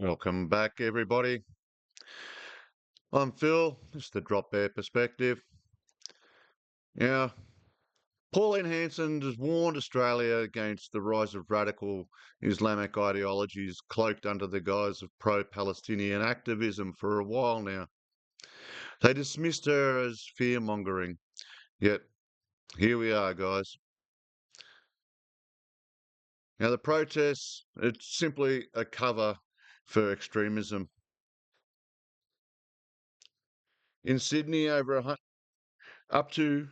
Welcome back, everybody. I'm Phil. This is the Drop Bear Perspective. Now, Pauline Hanson has warned Australia against the rise of radical Islamic ideologies cloaked under the guise of pro-Palestinian activism for a while now. They dismissed her as fear-mongering, yet here we are, guys. Now, the protests, it's simply a cover for extremism. In Sydney, up to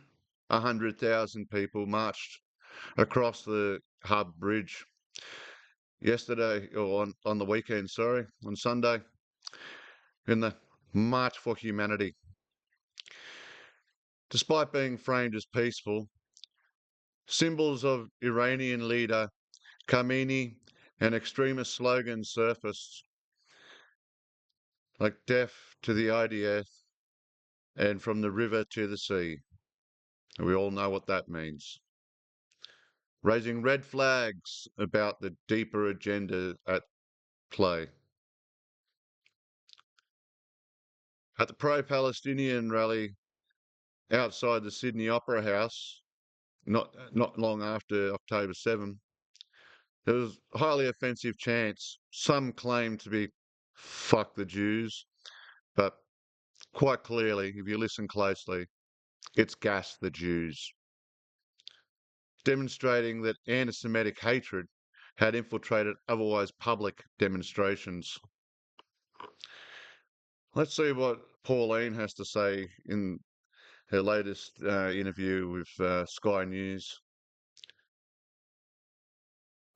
100,000 people marched across the Hub Bridge yesterday, or on the weekend, on Sunday, in the March for Humanity. Despite being framed as peaceful, symbols of Iranian leader Khamenei and extremist slogans surfaced, like death to the IDF and from the river to the sea. We all know what that means. Raising red flags about the deeper agenda at play. At the pro-Palestinian rally outside the Sydney Opera House, not long after October 7, there was highly offensive chants. Some claimed to be "fuck the Jews," but quite clearly, if you listen closely, it's "gas the Jews," demonstrating that anti-Semitic hatred had infiltrated otherwise public demonstrations. Let's see what Pauline has to say in her latest interview with Sky News.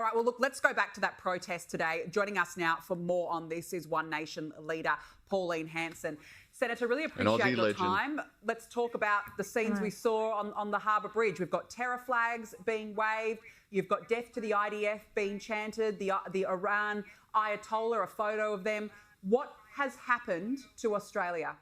All right, well, look, let's go back to that protest today. Joining us now for more on this is One Nation leader Pauline Hanson. Senator, really appreciate your time. Let's talk about the scenes we saw on the Harbour Bridge. We've got terror flags being waved. You've got death to the IDF being chanted, the Iran Ayatollah, a photo of them. What has happened to Australia?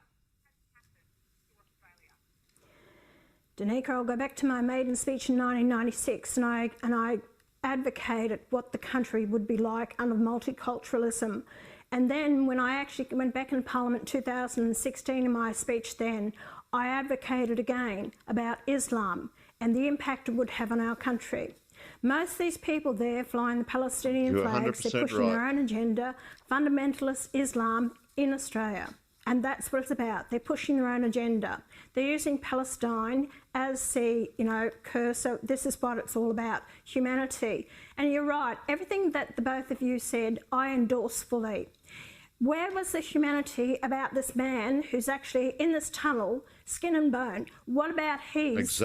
Danica, I'll go back to my maiden speech in 1996, and I advocated what the country would be like under multiculturalism. And then when I actually went back in Parliament in 2016 in my speech then, I advocated again about Islam and the impact it would have on our country. Most of these people there flying the Palestinian flags, they're pushing their own agenda, fundamentalist Islam in Australia. And that's what it's about. They're pushing their own agenda. They're using Palestine as the, cursor. This is what it's all about, humanity. And you're right, everything that the both of you said, I endorse fully. Where was the humanity about this man who's actually in this tunnel, skin and bone? What about his,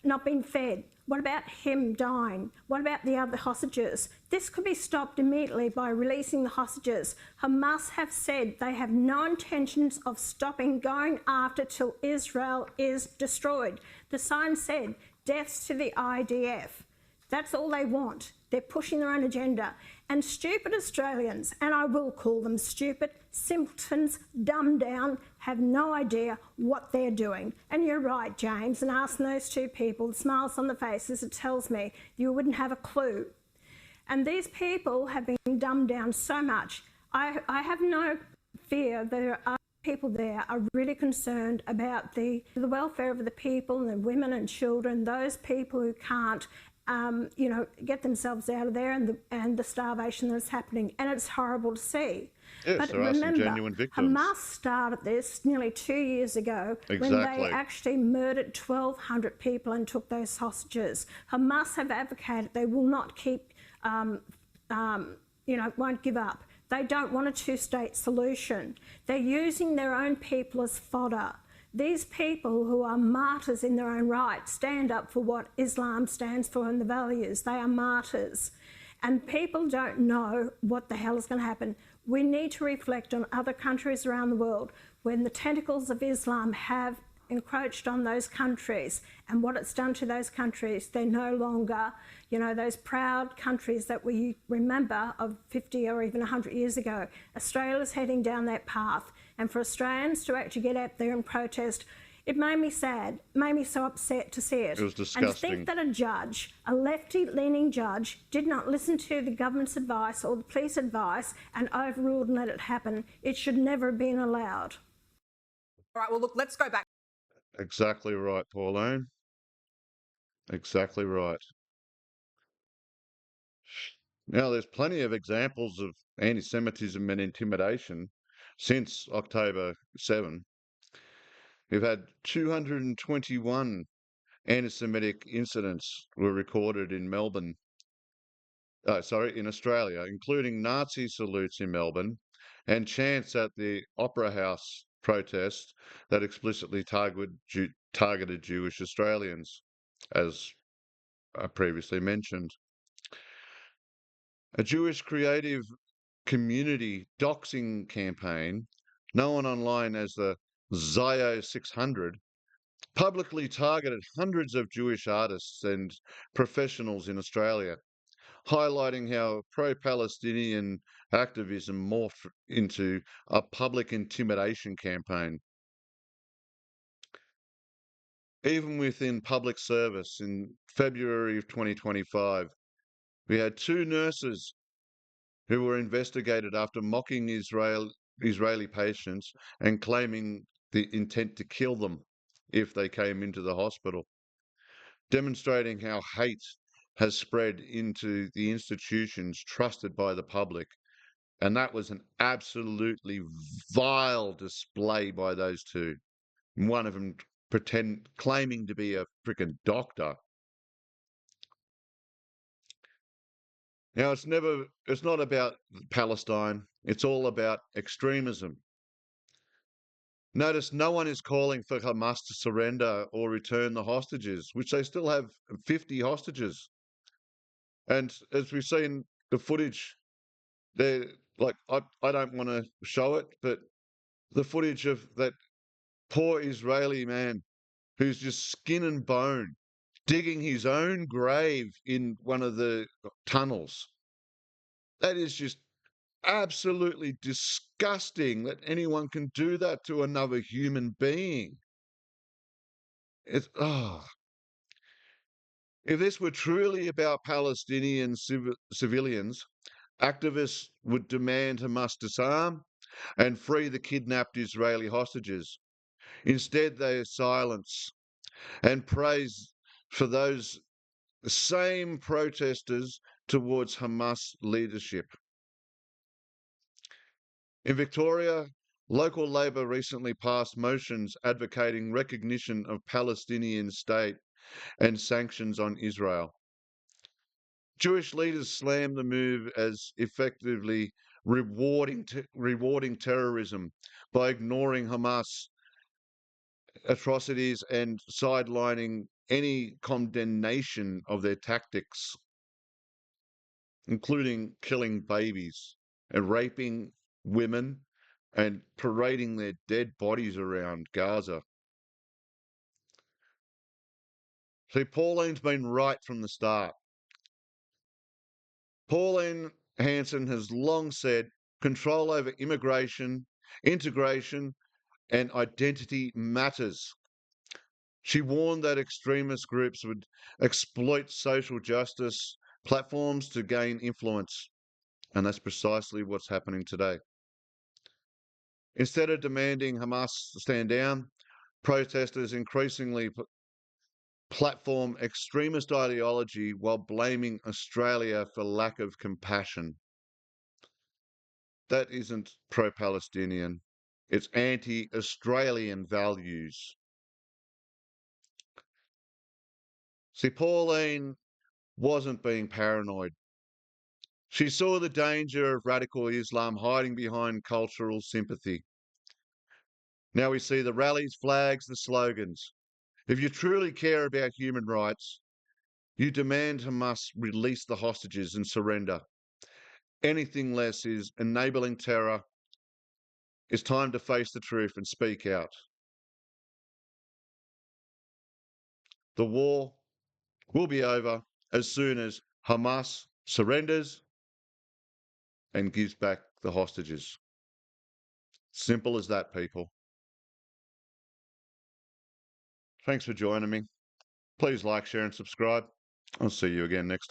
not being fed? What about him dying? What about the other hostages? This could be stopped immediately by releasing the hostages. Hamas have said they have no intentions of stopping going after till Israel is destroyed. The sign said, deaths to the IDF. That's all they want. They're pushing their own agenda. And stupid Australians, and I will call them stupid, simpletons, dumbed down, have no idea what they're doing. And you're right, James, and asking those two people, the smiles on the faces, it tells me you wouldn't have a clue. And these people have been dumbed down so much. I have no fear that there are people there are really concerned about the welfare of the people and the women and children, those people who can't get themselves out of there and the starvation that's happening. And it's horrible to see. Yes, but there are some genuine victims. Hamas started this nearly 2 years ago when they actually murdered 1,200 people and took those hostages. Hamas have advocated they will not keep, won't give up. They don't want a two-state solution. They're using their own people as fodder. These people who are martyrs in their own right stand up for what Islam stands for and the values. They are martyrs. And people don't know what the hell is going to happen. We need to reflect on other countries around the world when the tentacles of Islam have encroached on those countries and what it's done to those countries. They're no longer, those proud countries that we remember of 50 or even 100 years ago. Australia's heading down that path. And for Australians to actually get out there and protest, It made me sad, made me so upset to see it. It was And to disgusting. think that a judge, a lefty-leaning judge, did not listen to the government's advice or the police advice and overruled and let it happen. It should never have been allowed. All right, well, look, let's go back. Exactly right, Pauline. Exactly right. Now, there's plenty of examples of anti-Semitism and intimidation since October 7. We've had 221 anti-Semitic incidents were recorded in in Australia, including Nazi salutes in Melbourne and chants at the Opera House protest that explicitly targeted Jewish Australians, as I previously mentioned. A Jewish creative community doxing campaign, known online as the Zio 600, publicly targeted hundreds of Jewish artists and professionals in Australia, highlighting how pro-Palestinian activism morphed into a public intimidation campaign. Even within public service, in February of 2025, we had 2 nurses who were investigated after mocking Israeli patients and claiming the intent to kill them if they came into the hospital, demonstrating how hate has spread into the institutions trusted by the public. And that was an absolutely vile display by those 2. One of them claiming to be a freaking doctor. Now, it's not about Palestine. It's all about extremism. Notice no one is calling for Hamas to surrender or return the hostages, which they still have 50 hostages. And as we've seen the footage, they're like, I don't want to show it, but the footage of that poor Israeli man who's just skin and bone, digging his own grave in one of the tunnels. That is just absolutely disgusting that anyone can do that to another human being. It's If this were truly about Palestinian civilians, activists would demand Hamas disarm and free the kidnapped Israeli hostages. Instead, they silence and praise for those same protesters towards Hamas leadership. In Victoria, local Labor recently passed motions advocating recognition of Palestinian state and sanctions on Israel. Jewish leaders slammed the move as effectively rewarding terrorism by ignoring Hamas atrocities and sidelining any condemnation of their tactics, including killing babies and raping women and parading their dead bodies around Gaza. See, Pauline's been right from the start. Pauline Hanson has long said control over immigration, integration, and identity matters. She warned that extremist groups would exploit social justice platforms to gain influence, and that's precisely what's happening today. Instead of demanding Hamas stand down, protesters increasingly platform extremist ideology while blaming Australia for lack of compassion. That isn't pro-Palestinian. It's anti-Australian values. See, Pauline wasn't being paranoid. She saw the danger of radical Islam hiding behind cultural sympathy. Now we see the rallies, flags, the slogans. If you truly care about human rights, you demand Hamas release the hostages and surrender. Anything less is enabling terror. It's time to face the truth and speak out. The war will be over as soon as Hamas surrenders and gives back the hostages. Simple as that, people. Thanks for joining me. Please like, share, and subscribe. I'll see you again next time.